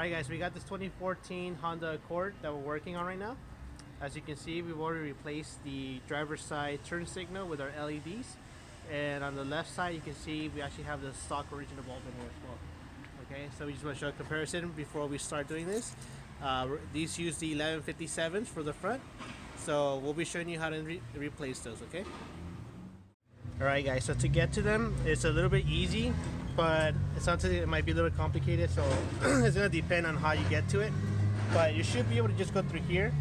Alright guys, we got this 2014 Honda Accord that we're working on right now. As you can see, we've already replaced the driver's side turn signal with our LEDs. And on the left side, you can see we actually have the stock original bulb in here as well. Okay, so we just want to show a comparison before we start doing this. These use the 1157s for the front. So we'll be showing you how to replace those, okay? Alright guys, so to get to them, it's a little bit easy, but it's something that might be a little complicated, so it's going to depend on how you get to it. But you should be able to just go through here,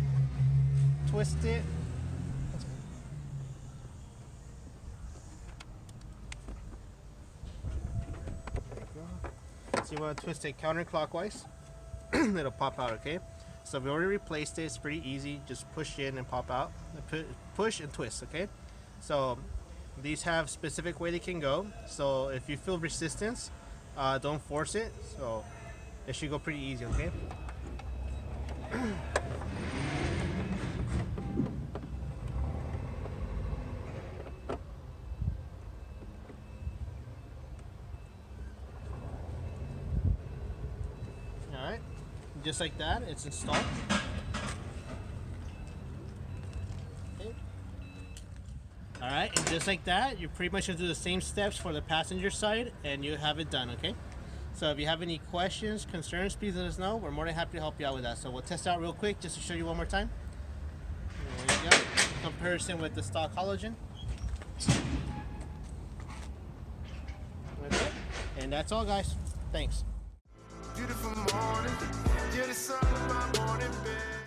twist it. There you go. So you want to twist it counterclockwise, it'll pop out, okay? So we already replaced it, it's pretty easy, just push in and pop out, push and twist, okay? So these have specific way they can go, so if you feel resistance, don't force it, so it should go pretty easy, okay? Alright, just like that, it's installed. Alright, and just like that, you're pretty much going to do the same steps for the passenger side and you have it done, okay? So if you have any questions, concerns, please let us know. We're more than happy to help you out with that. So we'll test out real quick just to show you one more time. There you go. Comparison with the stock halogen. Okay. And that's all, guys. Thanks. Beautiful morning. You're the sun of my morning bed.